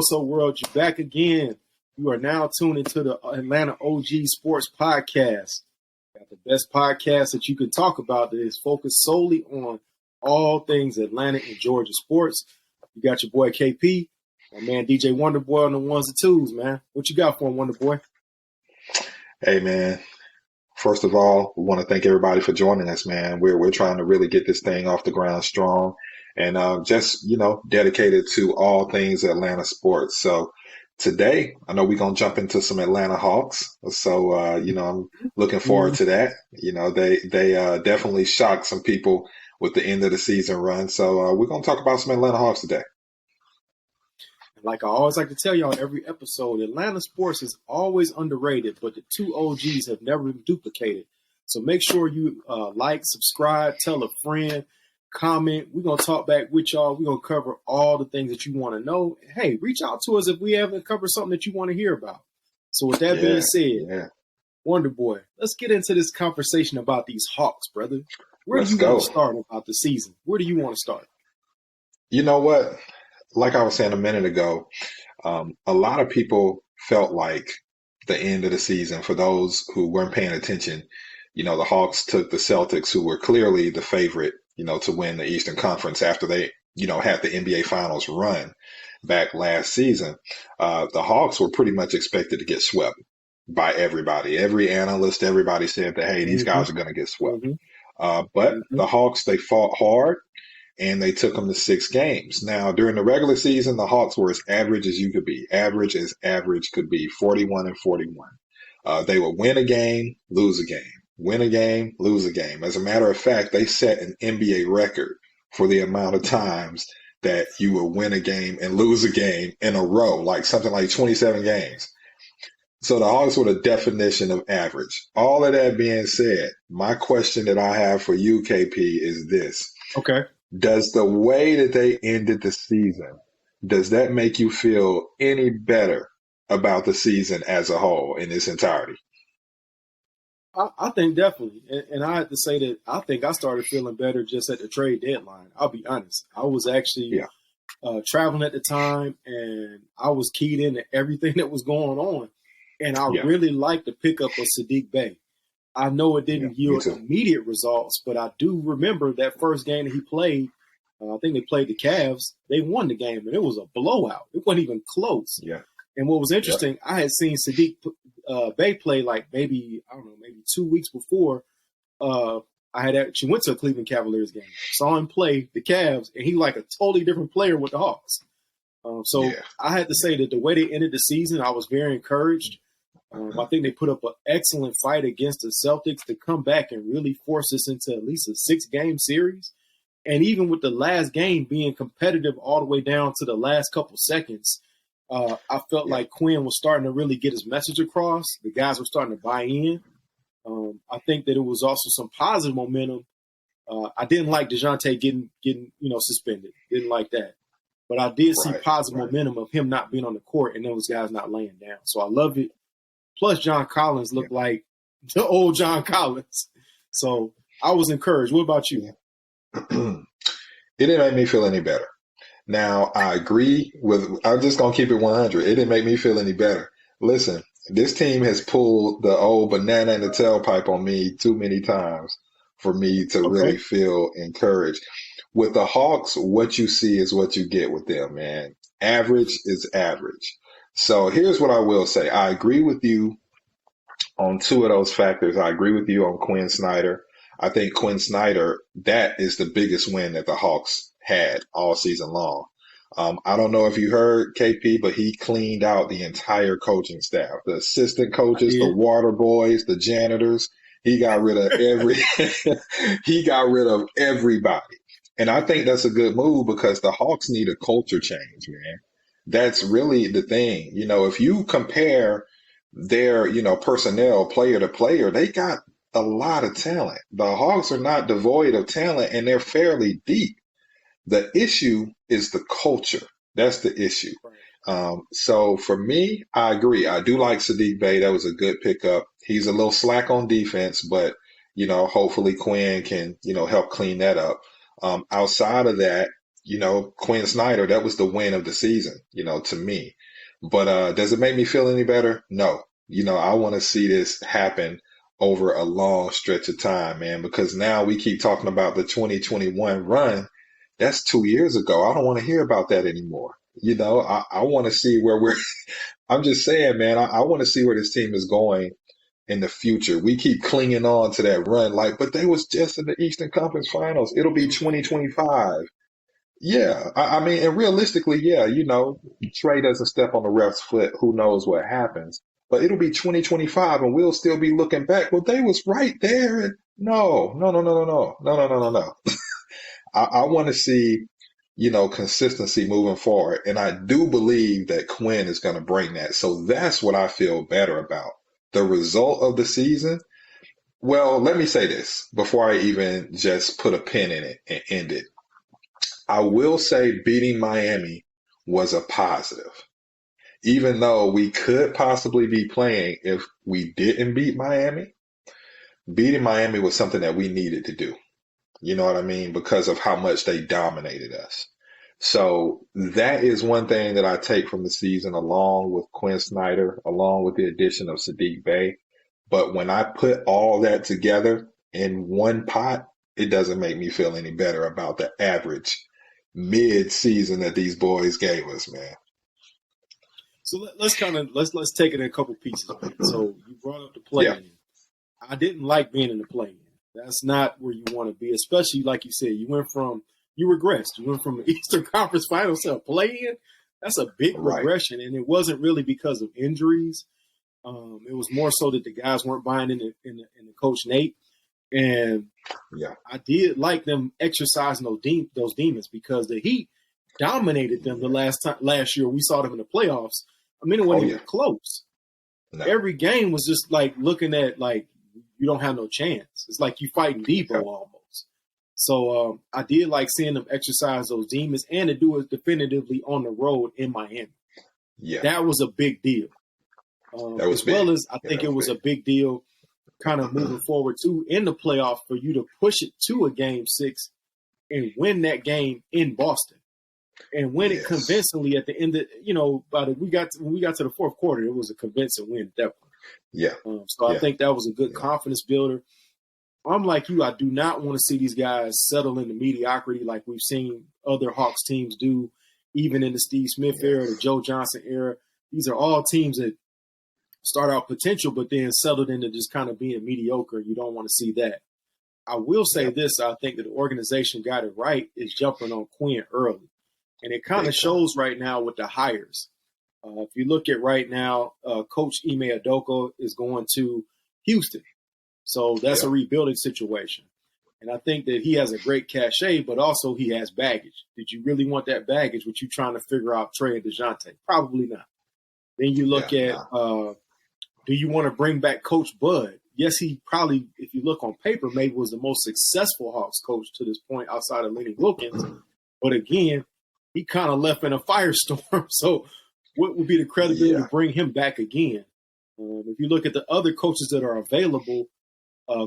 So world, you're back again. You are now tuned into the Atlanta OG Sports Podcast. Got the best podcast that you can talk about that is focused solely on all things Atlanta and Georgia sports. You got your boy KP, my man DJ Wonderboy on the ones and twos, man. What you got for him, Wonderboy? Hey, man. First of all, we want to thank everybody for joining us, man. We're trying to really get this thing off the ground strong and dedicated to all things Atlanta sports. So today, I know we're going to jump into some Atlanta Hawks. So, I'm looking forward to that. They definitely shocked some people with the end of the season run. So we're going to talk about some Atlanta Hawks today. Like I always like to tell y'all in every episode, Atlanta sports is always underrated, but the two OGs have never been duplicated. So make sure you like, subscribe, tell a friend, comment. We're going to talk back with y'all. We're going to cover all the things that you want to know. Hey, reach out to us if we haven't covered something that you want to hear about. So with that being said, Wonderboy, let's get into this conversation about these Hawks, brother. Where do you want to start about the season? Where do you want to start? You know what? Like I was saying a minute ago, a lot of people felt like the end of the season, for those who weren't paying attention, the Hawks took the Celtics, who were clearly the favorite, to win the Eastern Conference after they, had the NBA Finals run back last season. The Hawks were pretty much expected to get swept by everybody. Every analyst, everybody said that, hey, these guys are going to get swept. But the Hawks, they fought hard. And they took them to 6 games. Now, during the regular season, the Hawks were as average as you could be. Average as average could be, 41-41. They would win a game, lose a game. Win a game, lose a game. As a matter of fact, they set an NBA record for the amount of times that you would win a game and lose a game in a row, like something like 27 games. So the Hawks were the definition of average. All of that being said, my question that I have for you, KP, is this. Okay. Does the way that they ended the season, does that make you feel any better about the season as a whole in its entirety? I think definitely. And I have to say that I think I started feeling better just at the trade deadline. I'll be honest. I was actually traveling at the time, and I was keyed into everything that was going on. And I really liked the pickup of Saddiq Bey. I know it didn't yield immediate results, but I do remember that first game that he played. I think they played the Cavs. They won the game, and it was a blowout. It wasn't even close. Yeah. And what was interesting, I had seen Saddiq Bey play like maybe 2 weeks before. I had actually went to a Cleveland Cavaliers game, saw him play the Cavs, and he like a totally different player with the Hawks. I had to say that the way they ended the season, I was very encouraged. I think they put up an excellent fight against the Celtics to come back and really force us into at least a 6-game series. And even with the last game being competitive all the way down to the last couple seconds, I felt like Quinn was starting to really get his message across. The guys were starting to buy in. I think that it was also some positive momentum. I didn't like DeJounte getting suspended. Didn't like that. But I did see positive momentum of him not being on the court and those guys not laying down. So I love it. Plus, John Collins looked like the old John Collins. So I was encouraged. What about you? It didn't make me feel any better. Now, I agree I'm just going to keep it 100. It didn't make me feel any better. Listen, this team has pulled the old banana in the tailpipe on me too many times for me to really feel encouraged. With the Hawks, what you see is what you get with them, man. Average is average. So here's what I will say. I agree with you on 2 of those factors. I agree with you on Quinn Snyder. I think Quinn Snyder, that is the biggest win that the Hawks had all season long. I don't know if you heard, KP, but he cleaned out the entire coaching staff, the assistant coaches, the water boys, the janitors. He got rid of everybody. And I think that's a good move because the Hawks need a culture change, man. That's really the thing. If you compare their, personnel player to player, they got a lot of talent. The Hawks are not devoid of talent, and they're fairly deep. The issue is the culture. That's the issue. So for me, I agree. I do like Saddiq Bey. That was a good pickup. He's a little slack on defense, but, hopefully Quinn can, help clean that up. Outside of that, Quinn Snyder, that was the win of the season, to me. But does it make me feel any better? No. I want to see this happen over a long stretch of time, man, because now we keep talking about the 2021 run. That's 2 years ago. I don't want to hear about that anymore. I want to see where we're, I'm just saying, man, I want to see where this team is going in the future. We keep clinging on to that run, but they was just in the Eastern Conference Finals. It'll be 2025. Yeah, I mean, and realistically, yeah, Trey doesn't step on the ref's foot. Who knows what happens? But it'll be 2025, and we'll still be looking back. Well, they was right there. And no. I want to see, consistency moving forward, and I do believe that Quinn is going to bring that. So that's what I feel better about. The result of the season. Well, let me say this before I even just put a pin in it and end it. I will say beating Miami was a positive, even though we could possibly be playing if we didn't beat Miami. Beating Miami was something that we needed to do. You know what I mean? Because of how much they dominated us. So that is one thing that I take from the season, along with Quinn Snyder, along with the addition of Saddiq Bey. But when I put all that together in one pot, it doesn't make me feel any better about the average mid-season that these boys gave us, man. So let's take it in a couple pieces, man. So you brought up the play-in. Yeah. I didn't like being in the play-in. That's not where you want to be, especially like you said. You regressed. You went from the Eastern Conference Finals to a play-in. That's a big regression, and it wasn't really because of injuries. It was more so that the guys weren't buying in the Coach Nate. And yeah, I did like them exercising those demons because the Heat dominated them the last year we saw them in the playoffs. I mean, it wasn't even close. No. Every game was just like looking at like you don't have no chance. It's like you fighting Debo almost. So I did like seeing them exercise those demons and to do it definitively on the road in Miami. Yeah, that was a big deal. That was big. Well as I think it was a big deal kind of moving forward too in the playoff for you to push it to a game 6 and win that game in Boston and win it convincingly at the end of, when we got to the fourth quarter, it was a convincing win at that point. Yeah. I think that was a good confidence builder. I'm like you, I do not want to see these guys settle into mediocrity like we've seen other Hawks teams do, even in the Steve Smith era, the Joe Johnson era. These are all teams that start out potential, but then settled into just kind of being mediocre. You don't want to see that. I will say this. I think that the organization got it right is jumping on Quinn early. And it kind of shows right now with the hires. If you look at right now, Coach Ime Udoka is going to Houston. So that's a rebuilding situation. And I think that he has a great cachet, but also he has baggage. Did you really want that baggage with you trying to figure out Trey and DeJounte? Probably not. Then you look at do you want to bring back Coach Bud? Yes, he probably, if you look on paper, maybe was the most successful Hawks coach to this point outside of Lenny Wilkins. But again, he kind of left in a firestorm. So what would be the credibility to bring him back again? If you look at the other coaches that are available,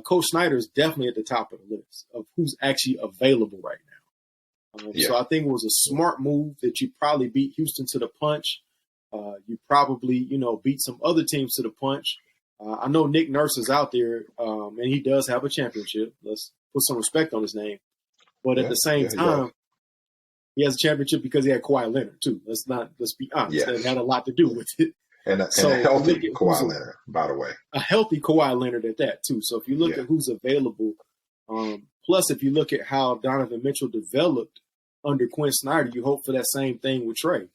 Coach Snyder is definitely at the top of the list of who's actually available right now. So I think it was a smart move that you probably beat Houston to the punch. You probably, beat some other teams to the punch. I know Nick Nurse is out there, and he does have a championship. Let's put some respect on his name. But at the same time, he has a championship because he had Kawhi Leonard, too. Let's be honest. That had a lot to do with it. And a healthy Kawhi Leonard, by the way. A healthy Kawhi Leonard at that, too. So if you look at who's available, plus if you look at how Donovan Mitchell developed under Quinn Snyder, you hope for that same thing with Trey,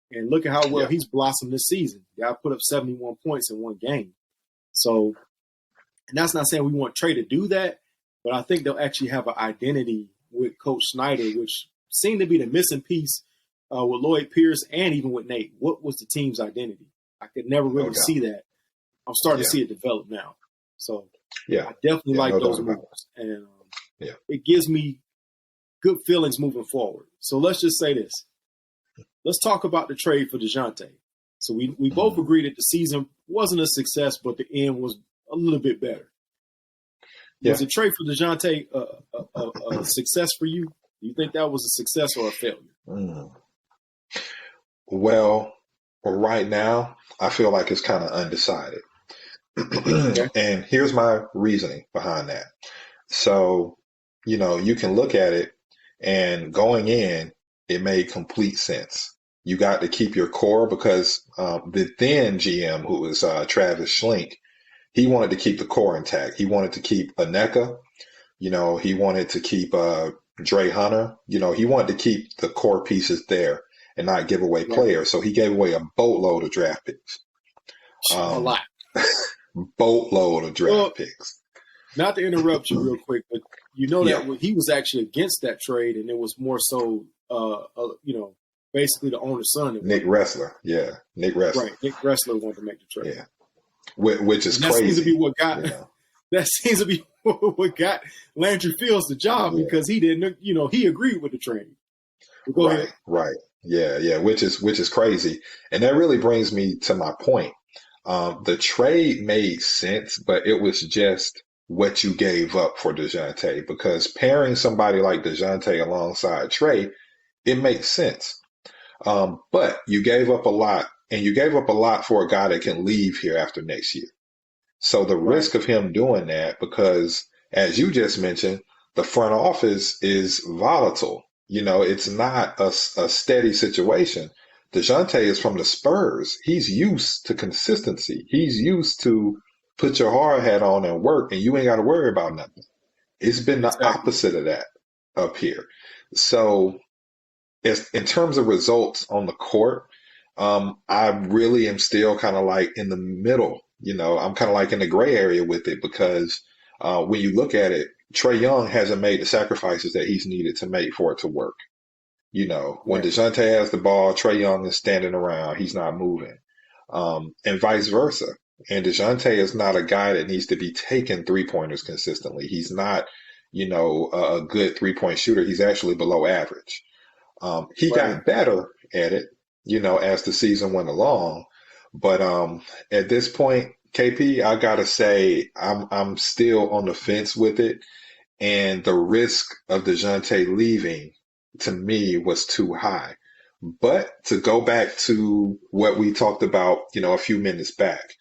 And look at how well he's blossomed this season. Guy put up 71 points in one game. So, and that's not saying we want Trey to do that, but I think they'll actually have an identity with Coach Snyder, which seemed to be the missing piece with Lloyd Pierce and even with Nate. What was the team's identity? I could never really see that. I'm starting to see it develop now. So, I definitely like those moves. And it gives me good feelings moving forward. So let's just say this. Let's talk about the trade for DeJounte. So we both agreed that the season wasn't a success, but the end was a little bit better. Was the trade for DeJounte a success for you? Do you think that was a success or a failure? Mm. Well, right now, I feel like it's kind of undecided. Okay. And here's my reasoning behind that. So, you can look at it, and going in, it made complete sense. You got to keep your core because the then GM, who was Travis Schlink, he wanted to keep the core intact. He wanted to keep Aneka. He wanted to keep Dre Hunter. He wanted to keep the core pieces there and not give away players. So he gave away a boatload of draft picks. A lot. Boatload of draft picks. Not to interrupt you real quick, but that he was actually against that trade, and it was more so, basically the owner's son. Nick Ressler. Yeah, Nick Ressler. Right, Nick Ressler wanted to make the trade. Yeah, which is crazy. Seems to be what got. That seems to be what got Landry Fields the job because he didn't. He agreed with the trade. Go ahead. Right. Yeah, which is crazy, and that really brings me to my point. The trade made sense, but it was just what you gave up for DeJounte, because pairing somebody like DeJounte alongside Trey, it makes sense. But you gave up a lot, and you gave up a lot for a guy that can leave here after next year. So the risk of him doing that, because as you just mentioned, the front office is volatile. It's not a steady situation. DeJounte is from the Spurs. He's used to consistency. He's used to put your hard hat on and work, and you ain't got to worry about nothing. It's been the opposite of that up here. So in terms of results on the court, I really am still kind of like in the middle. I'm kind of like in the gray area with it, because when you look at it, Trae Young hasn't made the sacrifices that he's needed to make for it to work. When DeJounte has the ball, Trae Young is standing around. He's not moving. And vice versa. And DeJounte is not a guy that needs to be taking three-pointers consistently. He's not, a good three-point shooter. He's actually below average. He got better at it, as the season went along. But at this point, KP, I gotta say, I'm still on the fence with it. And the risk of DeJounte leaving, to me, was too high. But to go back to what we talked about, a few minutes back,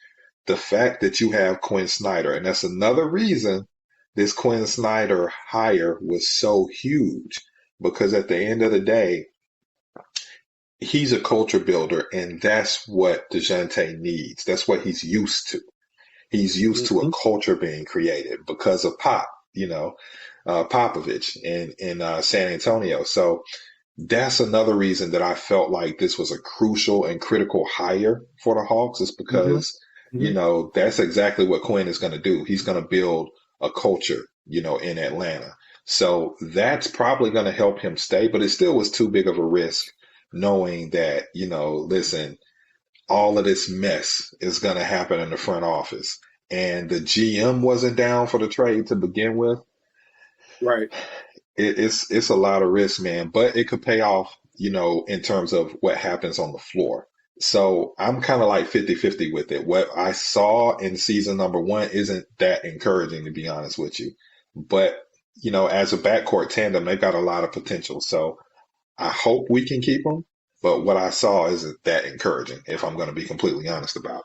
the fact that you have Quinn Snyder, and that's another reason this Quinn Snyder hire was so huge, because at the end of the day, he's a culture builder, and that's what DeJounte needs. That's what he's used to. He's used to a culture being created because of Popovich in San Antonio. So that's another reason that I felt like this was a crucial and critical hire for the Hawks, is because, that's exactly what Quinn is going to do. He's going to build a culture, in Atlanta. So that's probably going to help him stay, but it still was too big of a risk, knowing that, listen, all of this mess is going to happen in the front office, and the GM wasn't down for the trade to begin with. Right. It's a lot of risk, man, but it could pay off, in terms of what happens on the floor. So I'm kind of like 50-50 with it. What I saw in season number 1 isn't that encouraging, to be honest with you. But, as a backcourt tandem, they've got a lot of potential. So I hope we can keep them. But what I saw isn't that encouraging, if I'm going to be completely honest about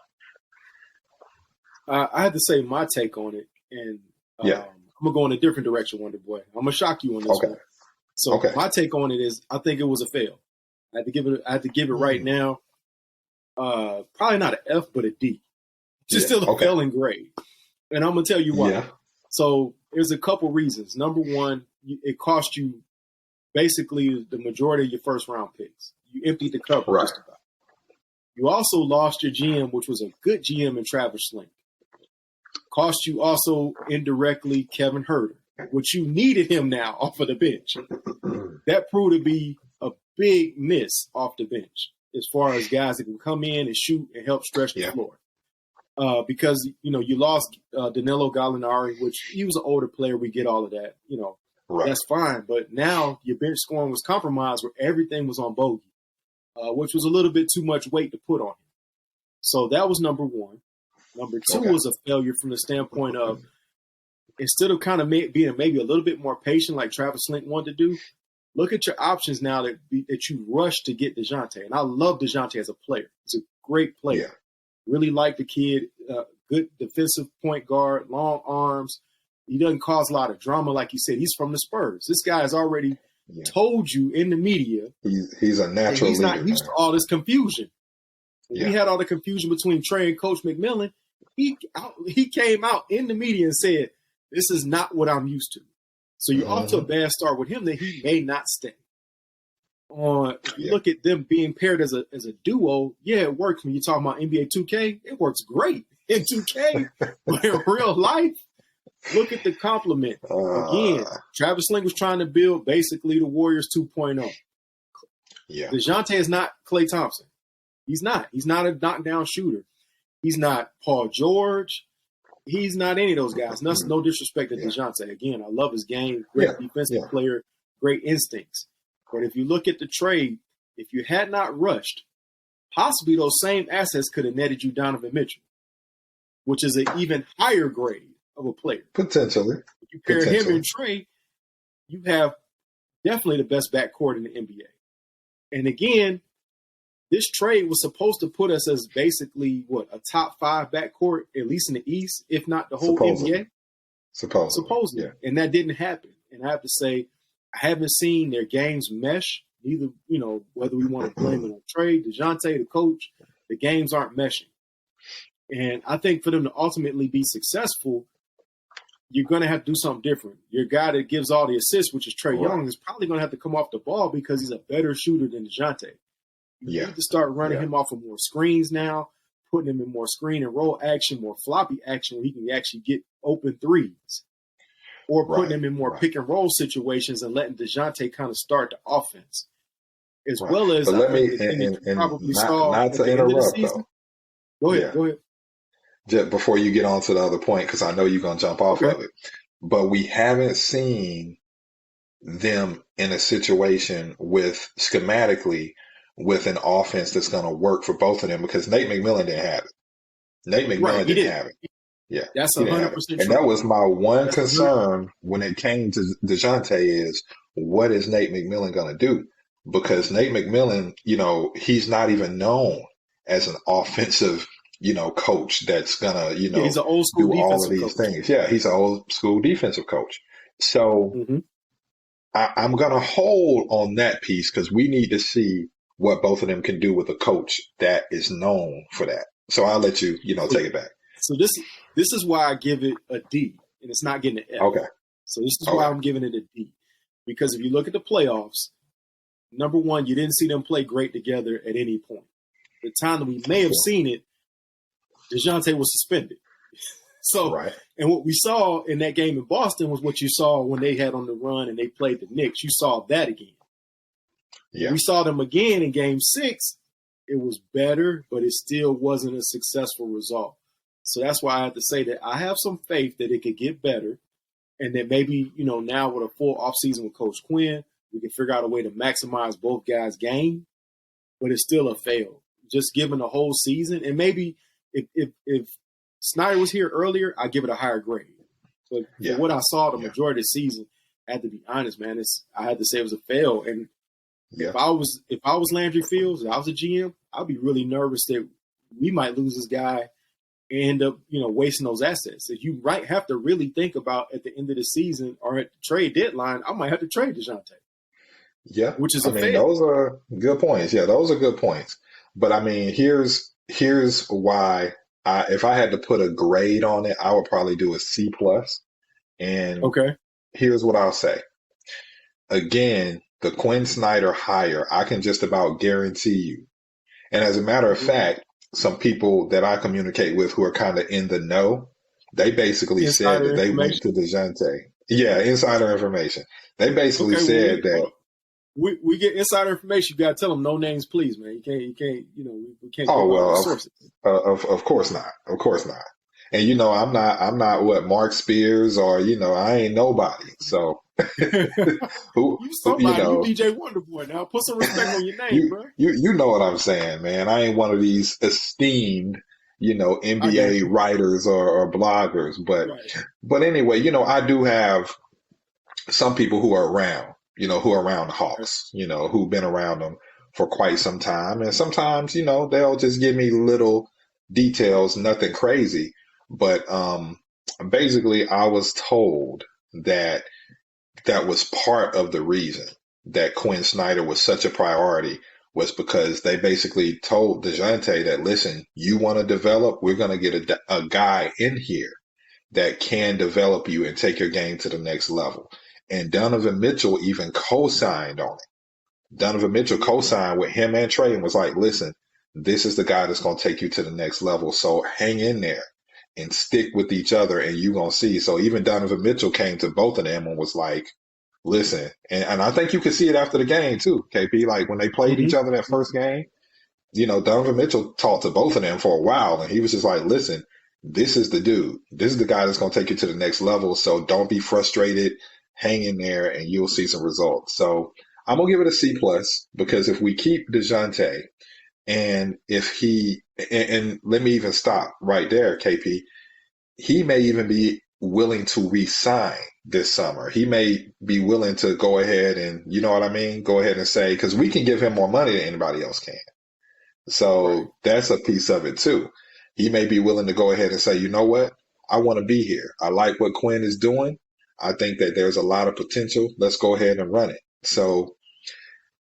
it. I had to say my take on it. And I'm going to go in a different direction, Wonderboy. I'm going to shock you on this one. So my take on it is, I think it was a fail. I had to give it right now. Probably not an F, but a D. Just still a failing grade. And I'm going to tell you why. Yeah. So there's a couple reasons. Number one, it cost you basically the majority of your first round picks. You emptied the cupboard just about. You also lost your GM, which was a good GM in Travis Schlink. Cost you also indirectly Kevin Huerter, which you needed him now off of the bench. That proved to be a big miss off the bench, as far as guys that can come in and shoot and help stretch the floor. Because, you lost Danilo Gallinari, which he was an older player. We get all of that. That's fine. But now your bench scoring was compromised, where everything was on bogey, which was a little bit too much weight to put on him. So that was number one. Number two was a failure from the standpoint of, instead of kind of being maybe a little bit more patient like Travis Schlink wanted to do, Look at your options now that you rushed to get DeJounte. And I love DeJounte as a player. He's a great player. Yeah. Really like the kid. Good defensive point guard, long arms. He doesn't cause a lot of drama. Like you said, he's from the Spurs. This guy has already told you in the media. He's a natural he's leader, not used to all this confusion. When we had all the confusion between Trey and Coach McMillan, he came out in the media and said, this is not what I'm used to. So you're off to a bad start with him that he may not stay. If you look at them being paired as a duo, it works when you're talking about NBA 2K. It works great in 2K, but in real life, look at the compliment. Again, Travis Sling was trying to build basically the Warriors 2.0. Yeah. DeJounte is not Klay Thompson. He's not. He's not a knockdown shooter. He's not Paul George. He's not any of those guys. No disrespect to DeJounte. Again, I love his game. Great defensive player, great instincts. But if you look at the trade, if you had not rushed, possibly those same assets could have netted you Donovan Mitchell, which is an even higher grade of a player. Potentially. If you pair him and Trey, you have definitely the best backcourt in the NBA. And again, this trade was supposed to put us as basically, a top 5 backcourt, at least in the East, if not the whole NBA? Supposedly. Yeah. And that didn't happen. And I have to say, I haven't seen their games mesh. Neither, whether we want to blame it on Trey, DeJounte, the coach, the games aren't meshing. And I think for them to ultimately be successful, you're going to have to do something different. Your guy that gives all the assists, which is Trey Young, is probably going to have to come off the ball because he's a better shooter than DeJounte. You need to start running him off of more screens now, putting him in more screen and roll action, more floppy action where he can actually get open threes. Or putting him in more pick and roll situations and letting DeJounte kind of start the offense. As well as let me probably saw not to interrupt though. Go ahead. Just before you get on to the other point, because I know you're gonna jump off of it. But we haven't seen them in a situation schematically with an offense that's going to work for both of them, because Nate McMillan didn't have it. Nate McMillan didn't have it. Yeah, that's 100% true. And that was my one concern when it came to DeJounte is, what is Nate McMillan going to do? Because Nate McMillan, he's not even known as an offensive, coach that's going to, he's an old school do all of these coach. things. Yeah, he's an old school defensive coach. So I'm going to hold on that piece because we need to see what both of them can do with a coach that is known for that. So I'll let you, take it back. So this is why I give it a D, and it's not getting an F. Okay. So this is why I'm giving it a D. Because if you look at the playoffs, number one, you didn't see them play great together at any point. The time that we may have seen it, DeJounte was suspended. And what we saw in that game in Boston was what you saw when they had on the run and they played the Knicks. You saw that again. Yeah. We saw them again in Game 6. It was better, but it still wasn't a successful result. So that's why I have to say that I have some faith that it could get better, and that maybe, now with a full offseason with Coach Quinn, we can figure out a way to maximize both guys' game, but it's still a fail. Just given the whole season, and maybe if Snyder was here earlier, I'd give it a higher grade. But for what I saw the majority of the season, I had to be honest, man, I had to say it was a fail. And if I was Landry Fields, if I was a GM, I'd be really nervous that we might lose this guy and end up, wasting those assets. If you have to really think about at the end of the season or at the trade deadline, I might have to trade DeJounte. Yeah, which is a fail. Those are good points. Yeah, those are good points. But here's why if I had to put a grade on it, I would probably do a C+. And here's what I'll say. Again, the Quinn Snyder hire, I can just about guarantee you. And as a matter of fact, some people that I communicate with who are kind of in the know, they basically said that they went to DeJounte. Yeah, insider information. They basically said that. We get insider information. You got to tell them no names, please, man. You can't, we can't. Oh, well, of course not. Of course not. And, I'm not what Mark Spears or, I ain't nobody. So you somebody, you DJ Wonderboy now. Put some respect on your name, bro. You know what I'm saying, man. I ain't one of these esteemed, NBA writers or bloggers. But anyway, I do have some people who are around who are around the Hawks, who've been around them for quite some time. And sometimes, they'll just give me little details, nothing crazy. But basically, I was told that that was part of the reason that Quinn Snyder was such a priority, was because they basically told DeJounte that, listen, you want to develop, we're going to get a guy in here that can develop you and take your game to the next level. And Donovan Mitchell even co-signed on it. Donovan Mitchell co-signed with him and Trey and was like, listen, this is the guy that's going to take you to the next level. So hang in there and stick with each other, and you're going to see. So even Donovan Mitchell came to both of them and was like, listen, and I think you could see it after the game too, KP. Like when they played each other that first game, Donovan Mitchell talked to both of them for a while, and he was just like, listen, this is the dude. This is the guy that's going to take you to the next level. So don't be frustrated. Hang in there, and you'll see some results. So I'm going to give it a C+, because if we keep DeJounte, and if he, and let me even stop right there, KP, he may even be willing to re-sign this summer. He may be willing to go ahead and, you know what I mean? Go ahead and say, because we can give him more money than anybody else can. So that's a piece of it too. He may be willing to go ahead and say, you know what? I want to be here. I like what Quinn is doing. I think that there's a lot of potential. Let's go ahead and run it. So,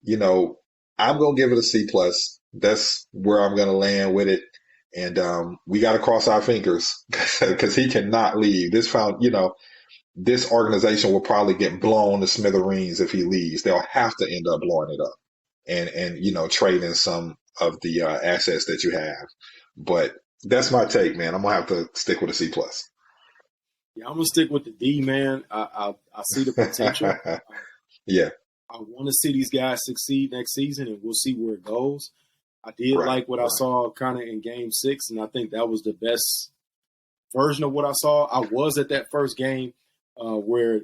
I'm going to give it a C+. That's where I'm going to land with it. And we got to cross our fingers because he cannot leave. This organization will probably get blown to smithereens if he leaves. They'll have to end up blowing it up and trading some of the assets that you have. But that's my take, man. I'm going to have to stick with a C+. Yeah, I'm going to stick with the D, man. I see the potential. Yeah. I want to see these guys succeed next season, and we'll see where it goes. I did like what I saw kind of in Game 6, and I think that was the best version of what I saw. I was at that first game where,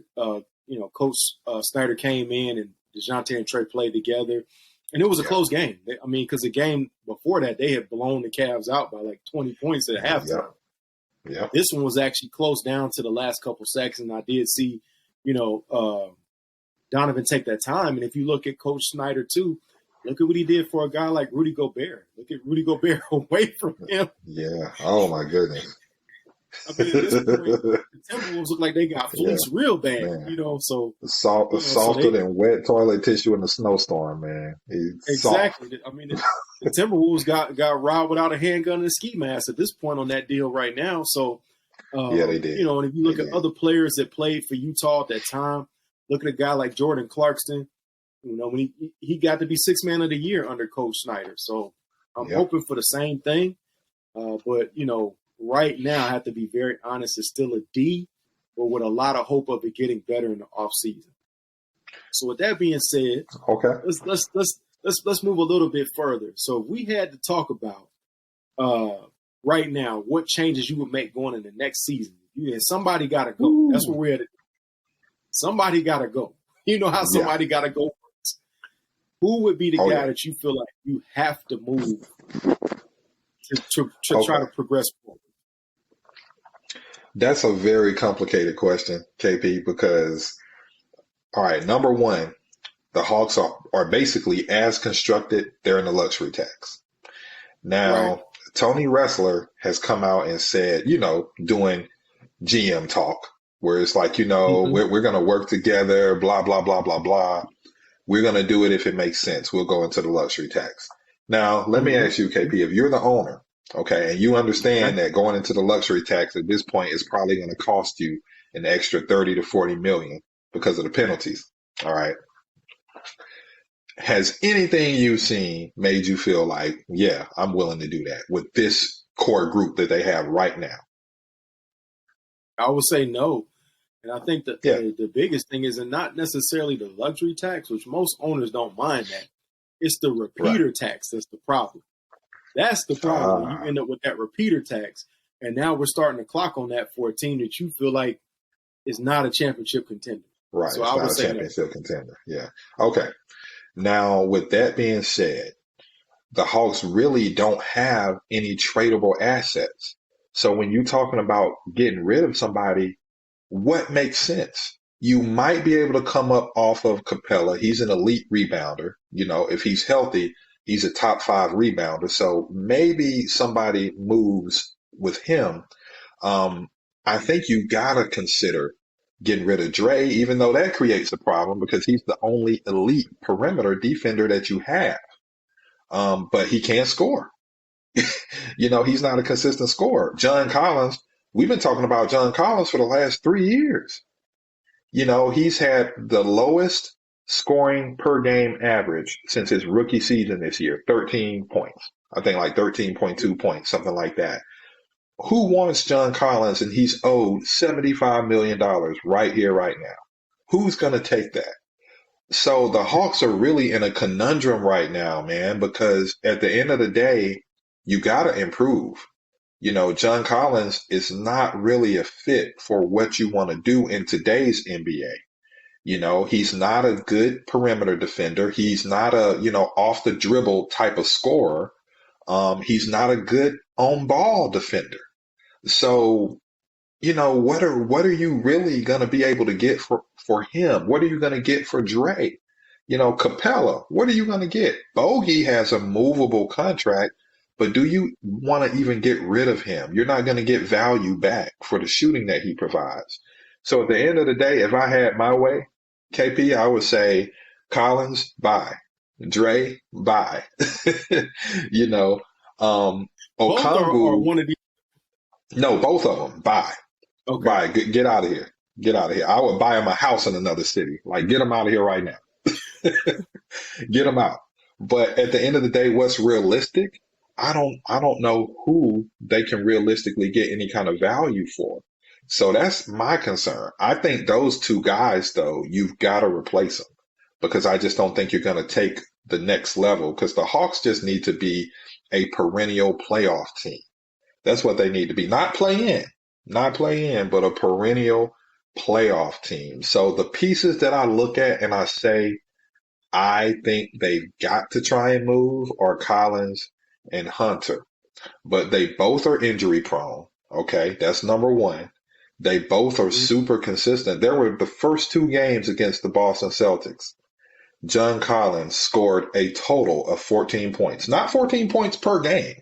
Coach Snyder came in and DeJounte and Trey played together, and it was a close game. Because the game before that, they had blown the Cavs out by like 20 points at halftime. Yeah. This one was actually close down to the last couple seconds, and I did see, Donovan take that time. And if you look at Coach Snyder too, look at what he did for a guy like Rudy Gobert. Look at Rudy Gobert away from him. Yeah. Oh my goodness. At this point, the Timberwolves look like they got fleeced real bad, man. So softer than wet toilet tissue in a snowstorm, man. Exactly. The Timberwolves got robbed without a handgun and a ski mask at this point on that deal right now. So, they did. And if you look at other players that played for Utah at that time, look at a guy like Jordan Clarkson. When he got to be Sixth Man of the Year under Coach Snyder. So I'm hoping for the same thing. But, right now, I have to be very honest, it's still a D, but with a lot of hope of it getting better in the offseason. So with that being said, let's move a little bit further. So if we had to talk about right now what changes you would make going in the next season. Somebody got to go. Ooh. That's where we're at. Somebody got to go. You know how somebody got to go. Who would be the guy that you feel like you have to move to try to progress forward? That's a very complicated question, KP, because, all right, number one, the Hawks are basically as constructed, they're in the luxury tax. Now, Tony Ressler has come out and said, doing GM talk, where it's like, we're going to work together, blah, blah, blah, blah, blah. We're going to do it if it makes sense. We'll go into the luxury tax. Now, let me ask you, KP, if you're the owner, and you understand that going into the luxury tax at this point is probably going to cost you an extra 30 to 40 million because of the penalties. All right. Has anything you've seen made you feel like, yeah, I'm willing to do that with this core group that they have right now? I would say no. And I think that the biggest thing is not necessarily the luxury tax, which most owners don't mind that. It's the repeater tax that's the problem. That's the problem. You end up with that repeater tax. And now we're starting to clock on that for a team that you feel like is not a championship contender. Right. So it's I would not a say championship contender. Yeah. Okay. Now, with that being said, the Hawks really don't have any tradable assets. So when you're talking about getting rid of somebody, what makes sense? You might be able to come up off of Capella. He's an elite rebounder. If he's healthy, he's a top 5 rebounder. So maybe somebody moves with him. I think you gotta consider getting rid of Dre, even though that creates a problem because he's the only elite perimeter defender that you have. But he can't score. He's not a consistent scorer. John Collins, we've been talking about John Collins for the last 3 years. He's had the lowest scoring per game average since his rookie season this year, 13 points. I think like 13.2 points, something like that. Who wants John Collins and he's owed $75 million right here, right now? Who's going to take that? So the Hawks are really in a conundrum right now, man, because at the end of the day, you got to improve. John Collins is not really a fit for what you want to do in today's NBA. He's not a good perimeter defender. He's not a, off the dribble type of scorer. He's not a good on ball defender. So, what are you really going to be able to get for him? What are you going to get for Dre? Capella, what are you going to get? Bogey has a movable contract, but do you want to even get rid of him? You're not going to get value back for the shooting that he provides. So at the end of the day, if I had my way, KP, I would say Collins, bye. Dre, bye. Okongwu. Or one of these. No, both of them. Bye. Okay. Bye. Get out of here. Get out of here. I would buy him a house in another city. Like, get him out of here right now. Get him out. But at the end of the day, what's realistic? I don't know who they can realistically get any kind of value for. So that's my concern. I think those two guys, though, you've got to replace them because I just don't think you're going to take the next level because the Hawks just need to be a perennial playoff team. That's what they need to be. Not play in, but a perennial playoff team. So the pieces that I look at and I say, I think they've got to try and move are Collins and Hunter, but they both are injury prone. Okay. That's number one. They both are super consistent. There were the first 2 games against the Boston Celtics. John Collins scored a total of 14 points, not 14 points per game.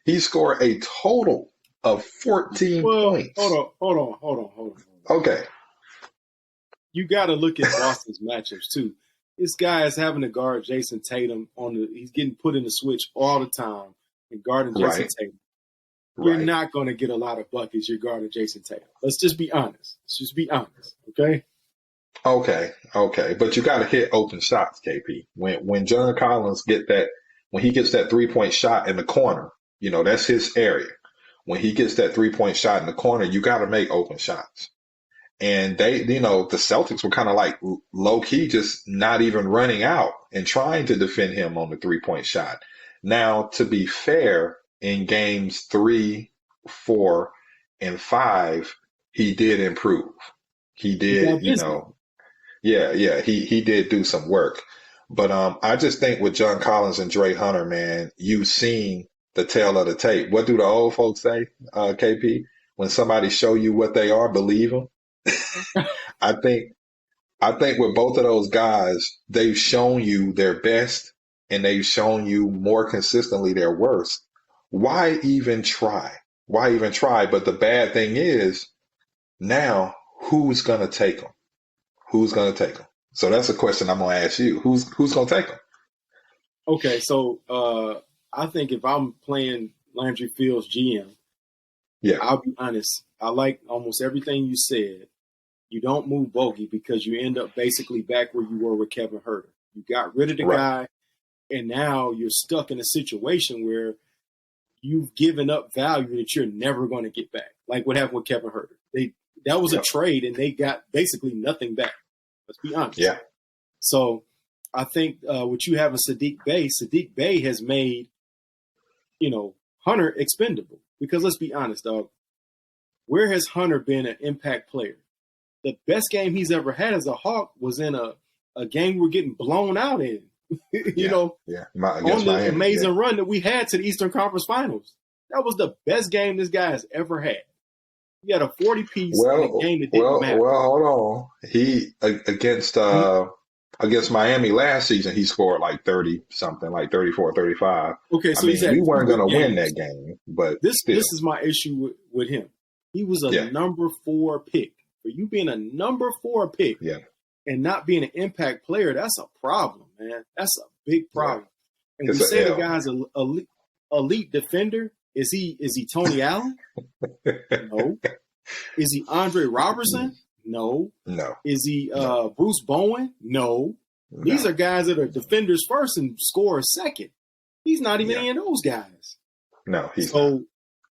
He scored a total of 14 points. Hold on. Okay. You got to look at Boston's matchups too. This guy is having to guard Jason Tatum he's getting put in the switch all the time and guarding Jason Tatum. You're not going to get a lot of buckets. You're guarding Jason Tatum. Let's just be honest. Okay? Okay. But you got to hit open shots, KP. When John Collins gets that 3-point shot in the corner, that's his area. When he gets that 3-point shot in the corner, you got to make open shots. And they, the Celtics were kind of like low key, just not even running out and trying to defend him on the 3-point shot. Now, to be fair, in games 3, 4, and 5, he did improve. He did, he did do some work. But I just think with John Collins and Dre Hunter, man, you've seen the tail of the tape. What do the old folks say, KP? When somebody show you what they are, believe them. I think with both of those guys, they've shown you their best and they've shown you more consistently their worst. Why even try? But the bad thing is now who's going to take them? So that's a question I'm going to ask you. Who's going to take them? Okay, so I think if I'm playing Landry Fields GM, I'll be honest. I like almost everything you said. You don't move Bogey because you end up basically back where you were with Kevin Huerter. You got rid of the guy, and now you're stuck in a situation where you've given up value that you're never going to get back. Like what happened with Kevin Huerter. That was a trade, and they got basically nothing back. Let's be honest. Yeah. So I think what you have in Sadiq Bey has made, Hunter expendable. Because let's be honest, dog. Where has Hunter been an impact player? The best game he's ever had as a Hawk was in a game we're getting blown out in. On the amazing run that we had to the Eastern Conference Finals. That was the best game this guy has ever had. He had a 40-piece in a game that didn't matter. Well, hold on. He against Miami last season, he scored like 30 something, like 34, 35. Okay, so we weren't going to win that game, but this is my issue with him. He was a number 4 pick. For you being a number 4 pick and not being an impact player, that's a problem, man. That's a big problem. And we say the guy's an elite defender. Is he Tony Allen? No. Is he Andre Robertson? No. Is he Bruce Bowen? No. These are guys that are defenders first and scorers second. He's not even any of those guys. No, he's not.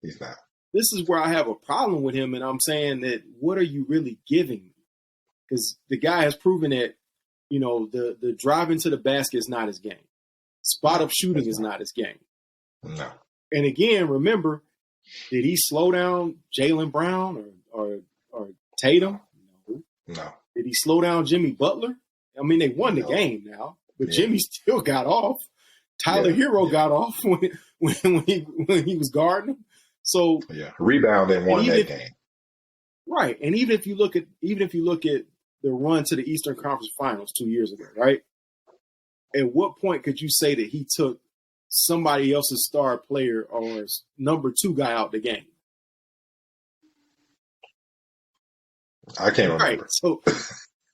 He's not. This is where I have a problem with him, and I'm saying that what are you really giving me? Because the guy has proven that, the driving to the basket is not his game. Spot-up shooting is not his game. No. And again, remember, did he slow down Jaylen Brown or Tatum? No. Did he slow down Jimmy Butler? I mean, they won the game now, but Jimmy still got off. Tyler Hero got off when he was guarding him. So rebound and won that game. Right. And even if you look at the run to the Eastern Conference Finals 2 years ago, right? At what point could you say that he took somebody else's star player or number 2 guy out the game? I can't remember. Right. So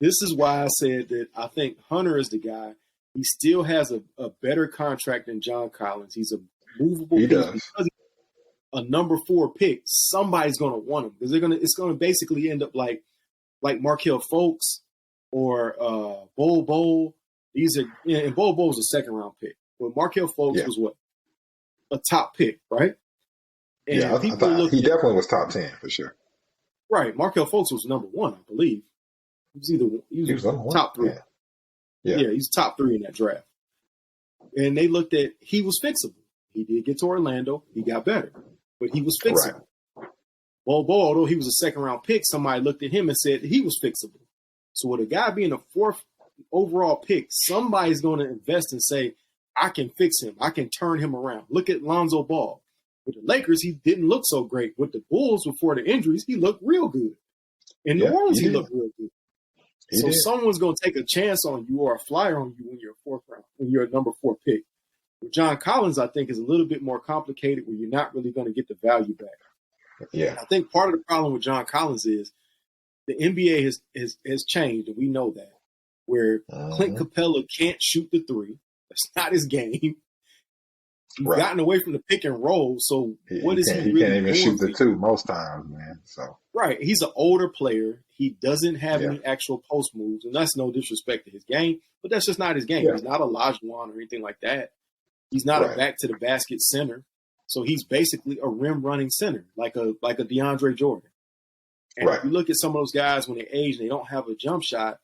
this is why I said that I think Hunter is the guy. He still has a better contract than John Collins. He's a movable piece because he's a number 4 pick. Somebody's going to want him because it's going to basically end up like Markelle Fultz or Bol Bol. These are and Bol Bol's a second round pick. But Markelle Fultz was what? A top pick, right? And I thought he definitely was top 10 for sure. Right. Markelle Fultz was number 1, I believe. He was top 3. Yeah, he's top 3 in that draft. And they looked at he was fixable. He did get to Orlando. He got better. But he was fixable. Right. Bol, although he was a second round pick, somebody looked at him and said he was fixable. So with a guy being a 4th overall pick, somebody's going to invest and say, I can fix him. I can turn him around. Look at Lonzo Ball. With the Lakers, he didn't look so great. With the Bulls, before the injuries, he looked real good. In New Orleans, he looked real good. So someone's going to take a chance on you or a flyer on you when you're a 4th round, when you're a number 4 pick. With John Collins, I think, is a little bit more complicated where you're not really going to get the value back. Yeah. And I think part of the problem with John Collins is the NBA has changed, and we know that, where Clint Capella can't shoot the 3. That's not his game. He's gotten away from the pick and roll, so what is he really doing? He can't even shoot the 2 most times, man. So right. He's an older player. He doesn't have any actual post moves, and that's no disrespect to his game, but that's just not his game. He's not a Olajuwon or anything like that. He's not a back-to-the-basket center. So he's basically a rim-running center, like a DeAndre Jordan. And if you look at some of those guys when they age and they don't have a jump shot,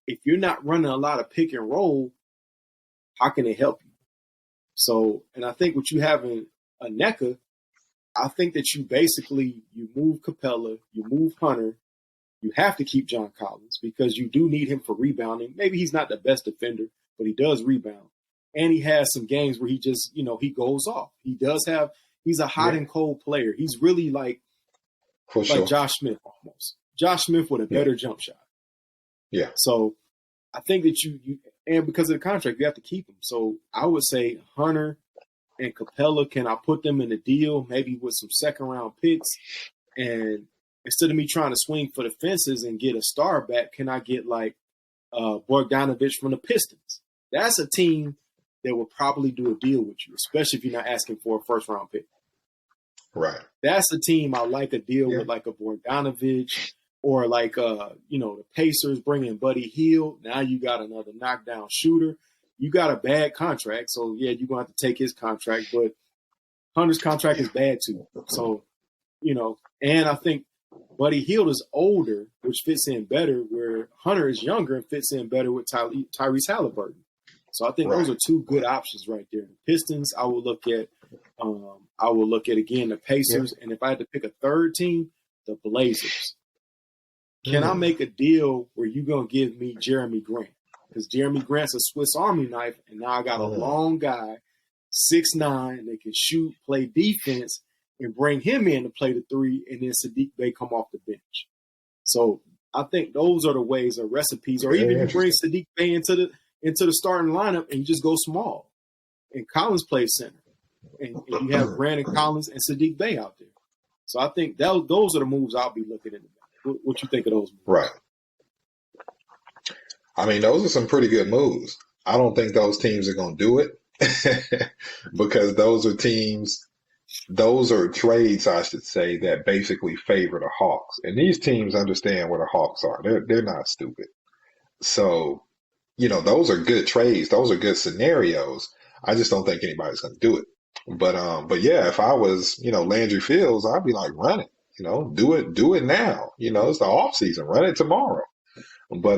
if you're not running a lot of pick and roll, how can it help you? So, and I think what you have in Onyeka, I think that you move Capella, you move Hunter, you have to keep John Collins because you do need him for rebounding. Maybe he's not the best defender, but he does rebound. And he has some games where he just, he goes off. He's a hot and cold player. He's really like Josh Smith almost. Josh Smith with a better jump shot. Yeah. So I think that you and because of the contract, you have to keep him. So I would say Hunter and Capella, can I put them in a deal, maybe with some second round picks? And instead of me trying to swing for the fences and get a star back, can I get like Bogdanovich from the Pistons? That's a team that will probably do a deal with you, especially if you're not asking for a first round pick. Right. That's a team I like a deal with, like a Bogdanovich or like, the Pacers bring in Buddy Hield. Now you got another knockdown shooter. You got a bad contract. So, you're going to have to take his contract. But Hunter's contract is bad, too. So, and I think Buddy Hield is older, which fits in better, where Hunter is younger and fits in better with Tyrese Halliburton. So I think those are 2 good options right there. The Pistons, I will look at. Again the Pacers, and if I had to pick a third team, the Blazers. Can I make a deal where you're gonna give me Jeremy Grant? Because Jeremy Grant's a Swiss Army knife, and now I got a long guy, 6'9", that can shoot, play defense, and bring him in to play the 3, and then Saddiq Bey come off the bench. So I think those are the ways or recipes, or Very even you bring interesting. Saddiq Bey into the starting lineup and you just go small, and Collins plays center, and you have Brandon Collins and Saddiq Bey out there. So I think those are the moves I'll be looking at. What you think of those moves? Right. I mean, those are some pretty good moves. I don't think those teams are going to do it because those are trades, I should say, that basically favor the Hawks. And these teams understand where the Hawks are. They're not stupid. So, those are good trades. Those are good scenarios. I just don't think anybody's going to do it. But yeah, if I was, Landry Fields, I'd be like, run it, do it now. It's the off season. Run it tomorrow. But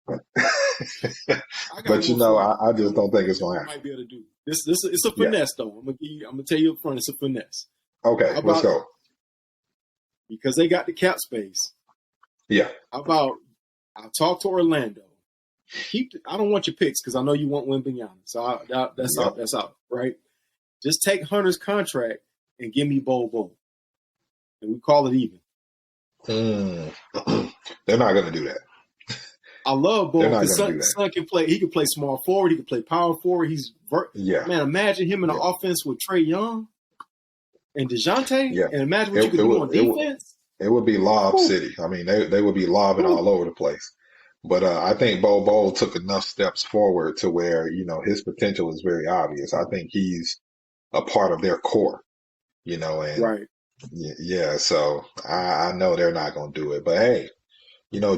but I just don't think it's going to happen. Might be able to do this. It's a finesse, though. I'm gonna tell you up front, it's a finesse. Okay, let's go. Because they got the cap space. Yeah. How about I'll talk to Orlando. I don't want your picks because I know you want Wembanyama. So that's out. That's out, right? Just take Hunter's contract and give me Bo, and we call it even. They're not going to do that. I love Bo because Son can play. He can play small forward. He can play power forward. Man. Imagine him in an offense with Trae Young and DeJounte. Yeah. And imagine what you could do on defense. It would be lob city. I mean, they would be lobbing all over the place. But I think Bo took enough steps forward to where his potential is very obvious. I think he's a part of their core. And right. Yeah. So I know they're not going to do it. But hey.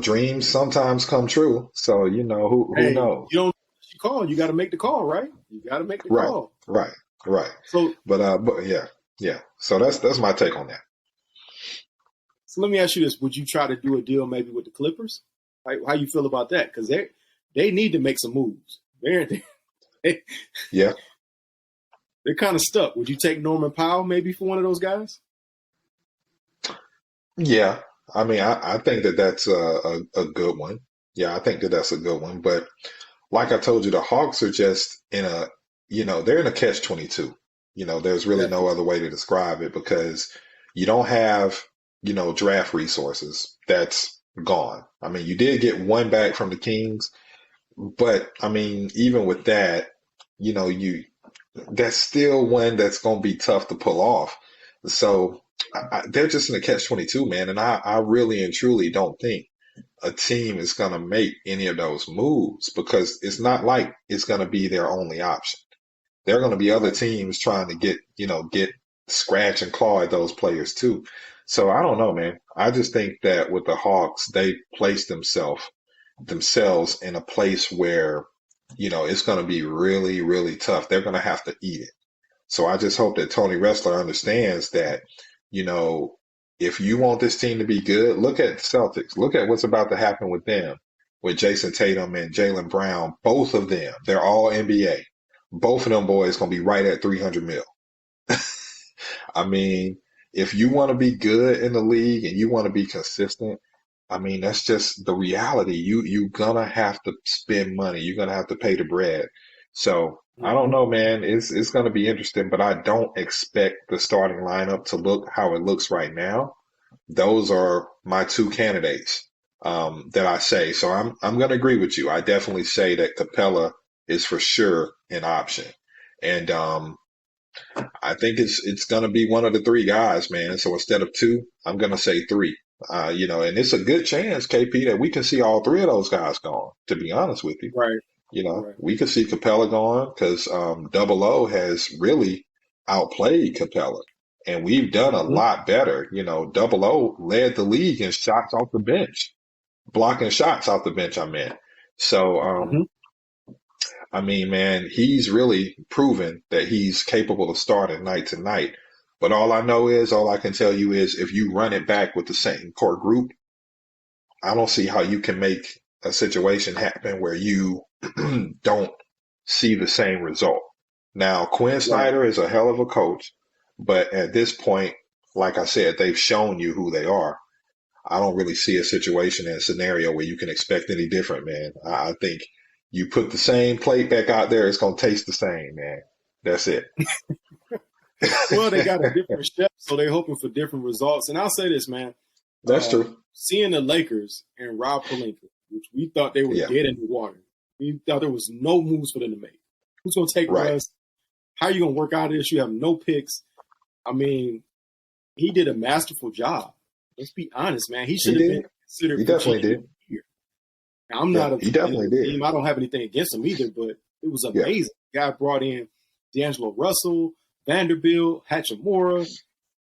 Dreams sometimes come true. So, who knows? You don't call. You got to make the call, right? You got to make the call. Right. So, but yeah. So that's my take on that. So let me ask you this: would you try to do a deal maybe with the Clippers? How you feel about that? Because they need to make some moves. Yeah. They're kind of stuck. Would you take Norman Powell maybe for one of those guys? Yeah. I mean, I think that's a good one. Yeah, I think that's a good one. But like I told you, the Hawks are just they're in a catch-22. There's really no other way to describe it because you don't have, draft resources. That's gone. I mean, you did get one back from the Kings, but I mean, even with that, that's still one that's going to be tough to pull off. So they're just in a catch-22, man. And I really and truly don't think a team is going to make any of those moves because it's not like it's going to be their only option. There are going to be other teams trying to get scratch and claw at those players too. So I don't know, man. I just think that with the Hawks, they placed themselves in a place where, it's going to be really, really tough. They're going to have to eat it. So I just hope that Tony Ressler understands that, if you want this team to be good, look at the Celtics. Look at what's about to happen with them, with Jason Tatum and Jaylen Brown. Both of them, they're all NBA. Both of them boys going to be right at $300 million. I mean, if you want to be good in the league and you want to be consistent, I mean, that's just the reality. You're going to have to spend money. You're going to have to pay the bread. So I don't know, man. It's going to be interesting, but I don't expect the starting lineup to look how it looks right now. Those are my two candidates that I say. So I'm going to agree with you. I definitely say that Capella is for sure an option, and I think it's going to be one of the three guys, man. So instead of two, I'm going to say three. And it's a good chance, KP, that we can see all three of those guys gone. To be honest with you, right. We could see Capella gone because Double O has really outplayed Capella, and we've done a lot better. Double O led the league in shots off the bench, blocking shots off the bench. I meant. So, I mean, man, he's really proven that he's capable of starting night to night. But all I can tell you is if you run it back with the same core group, I don't see how you can make a situation happen where you don't see the same result. Now, Quinn Snyder is a hell of a coach, but at this point, like I said, they've shown you who they are. I don't really see a situation and a scenario where you can expect any different, man. I think you put the same plate back out there, it's going to taste the same, man. That's it. Well, they got a different chef, so they're hoping for different results. And I'll say this, man. That's true. Seeing the Lakers and Rob Pelinka, which we thought they were dead in the water. We thought there was no moves for them to make. Who's going to take Russ? How are you going to work out of this? You have no picks. I mean, he did a masterful job. Let's be honest, man. He should have been considered. He definitely did. Here. Now, I'm not a he definitely did. Team. I don't have anything against him either, but it was amazing. The guy brought in D'Angelo Russell, Vanderbilt, Hachimura.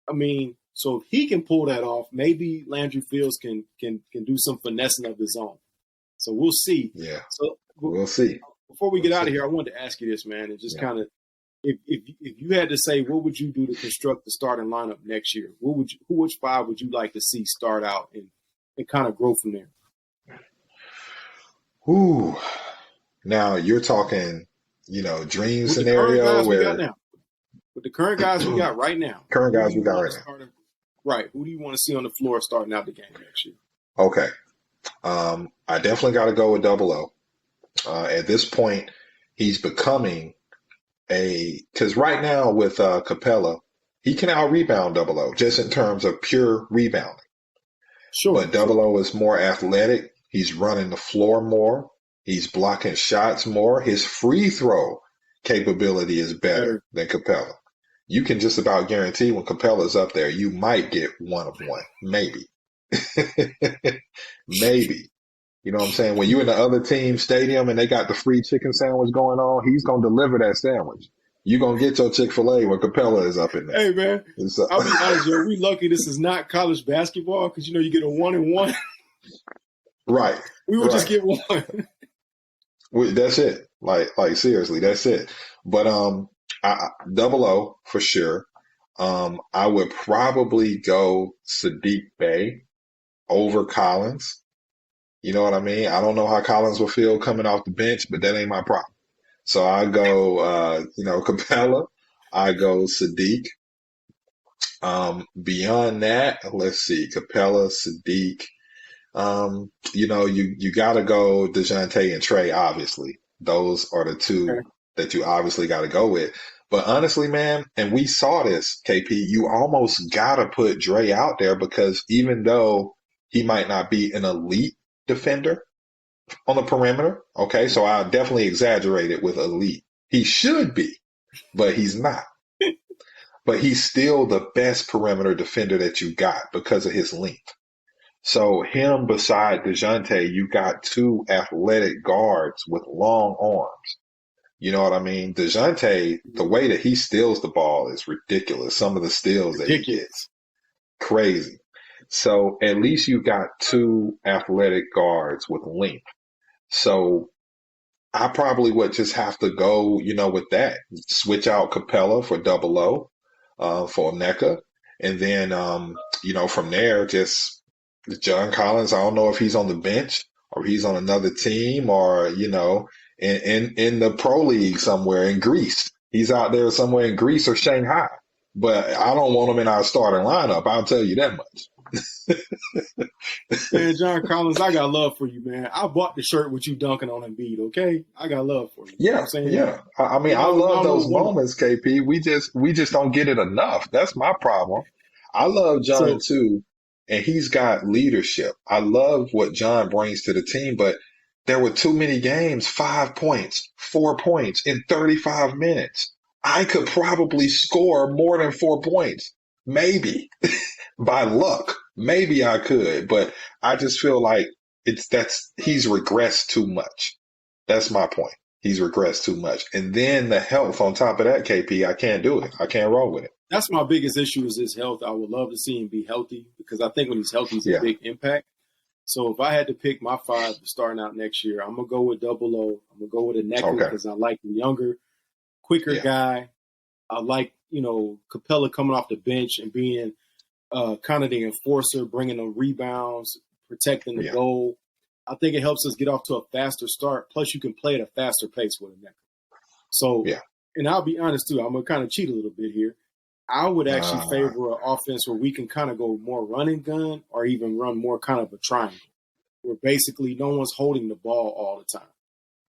I mean, so if he can pull that off, maybe Landry Fields can do some finessing of his own. So we'll see. Yeah. So we'll see. Before we get out of here, I wanted to ask you this, man, and just kind of, if you had to say, what would you do to construct the starting lineup next year? Which five would you like to see start out and kind of grow from there? Ooh. Now you're talking, dream scenario with the current guys we got right now. Current guys we got right now. Right. Who do you want to see on the floor starting out the game next year? Okay. I definitely got to go with Double O. At this point, he's becoming because right now with Capella, he can out-rebound Double O just in terms of pure rebounding. Sure. But Double O is more athletic. He's running the floor more. He's blocking shots more. His free throw capability is better than Capella. You can just about guarantee when Capella's up there, you might get one of one. Maybe. Maybe. You know what I'm saying? When you in the other team stadium and they got the free chicken sandwich going on, he's going to deliver that sandwich. You're going to get your Chick-fil-A when Capella is up in there. Hey, man, I'll be honest, Joe. We lucky this is not college basketball because, you get a 1-and-1. Right. We would just get one. That's it. Like seriously, that's it. But Double O for sure. I would probably go Sadiq Bey over Collins. You know what I mean? I don't know how Collins will feel coming off the bench, but that ain't my problem. So I go, Capella. I go Sadiq. Beyond that, let's see, Capella, Sadiq. You got to go DeJounte and Trey, obviously. Those are the two that you obviously got to go with. But honestly, man, and we saw this, KP, you almost got to put Dre out there because even though he might not be an elite defender on the perimeter, okay, so I definitely exaggerate it with elite. He should be, but he's not. But he's still the best perimeter defender that you got because of his length. So him beside DeJounte, you got two athletic guards with long arms. You know what I mean? DeJounte, the way that he steals the ball is ridiculous. Some of the steals that he gets, crazy. So at least you got two athletic guards with length. So I probably would just have to go, with that. Switch out Capella for Double O, for Onyeka. And then, from there, just John Collins, I don't know if he's on the bench or he's on another team or, in the pro league somewhere in Greece. He's out there somewhere in Greece or Shanghai. But I don't want him in our starting lineup. I'll tell you that much. Man, John Collins, I got love for you, man. I bought the shirt with you dunking on Embiid, okay? I got love for you. Yeah, you know what I'm saying? Yeah. I mean, I love those moments, KP. We just don't get it enough. That's my problem. I love John too, and he's got leadership. I love what John brings to the team, but there were too many games, 5 points, 4 points in 35 minutes. I could probably score more than 4 points, maybe. By luck, maybe I could, but I just feel like he's regressed too much. That's my point. He's regressed too much. And then the health on top of that, KP, I can't do it. I can't roll with it. That's my biggest issue is his health. I would love to see him be healthy because I think when he's healthy, he's a big impact. So if I had to pick my five starting out next year, I'm going to go with Double O. I'm going to go with Onyeka because I like the younger, quicker guy. I like, Capella coming off the bench and being kind of the enforcer, bringing the rebounds, protecting the goal. I think it helps us get off to a faster start. Plus, you can play at a faster pace with Onyeka. So, and I'll be honest, too. I'm going to kind of cheat a little bit here. I would actually favor an offense where we can kind of go more run and gun or even run more kind of a triangle where basically no one's holding the ball all the time.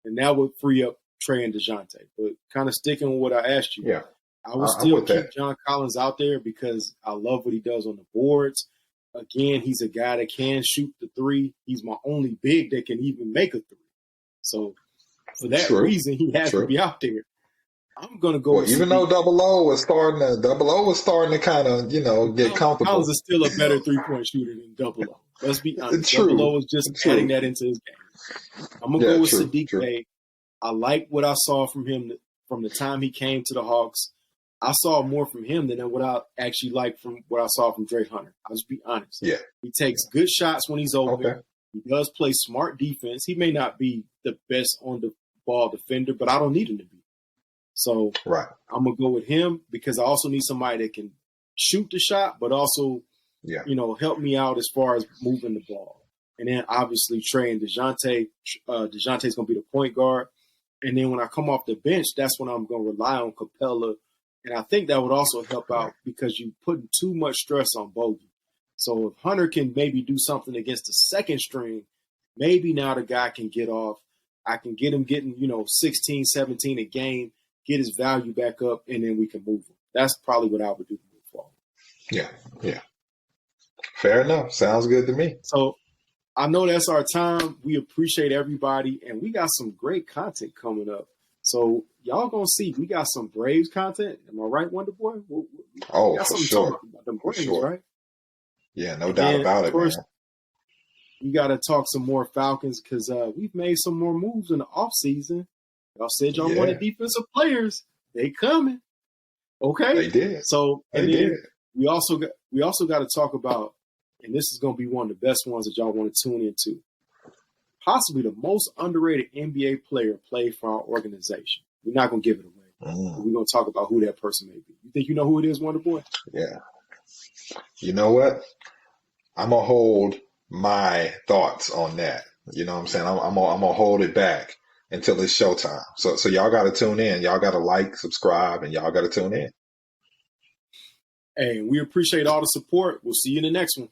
And that would free up Trey and DeJounte. But kind of sticking with what I asked you, I will I'm still with keep that. John Collins out there because I love what he does on the boards. Again, he's a guy that can shoot the three. He's my only big that can even make a three. So for that reason, he has to be out there. I'm gonna go. Well, even though Double O was starting to kind of get comfortable. Collins is still a better 3-point shooter than Double O. Let's be honest. Double O is just adding that into his game. I'm gonna go with Saddiq Bey. I like what I saw from him from the time he came to the Hawks. I saw more from him than what I actually liked from what I saw from Drake Hunter. I'll just be honest. Yeah. He takes good shots when he's open. Okay. He does play smart defense. He may not be the best on the ball defender, but I don't need him to be. So I'm going to go with him because I also need somebody that can shoot the shot, but also, help me out as far as moving the ball. And then obviously Trey and DeJounte. DeJounte's going to be the point guard. And then when I come off the bench, that's when I'm going to rely on Capella. And I think that would also help out because you're putting too much stress on Bogey. So if Hunter can maybe do something against the second string, maybe now the guy can get off. I can get him getting, 16, 17 a game, get his value back up, and then we can move him. That's probably what I would do to move forward. Yeah. Fair enough. Sounds good to me. So I know that's our time. We appreciate everybody, and we got some great content coming up. So y'all gonna see we got some Braves content. Am I right, Wonderboy? For sure. About them Braves, right? Yeah, no doubt about it, man. We got to talk some more Falcons because we've made some more moves in the offseason. Y'all said y'all wanted defensive players. They coming. Okay? They did. So we also got to talk about, and this is going to be one of the best ones that y'all want to tune into, possibly the most underrated NBA player played for our organization. We're not going to give it away. We're going to talk about who that person may be. You think you know who it is, Wonderboy? Yeah. You know what? I'm going to hold my thoughts on that. You know what I'm saying? I'm going to hold it back until it's showtime. So y'all got to tune in. Y'all got to like, subscribe, and y'all got to tune in. Hey, we appreciate all the support. We'll see you in the next one.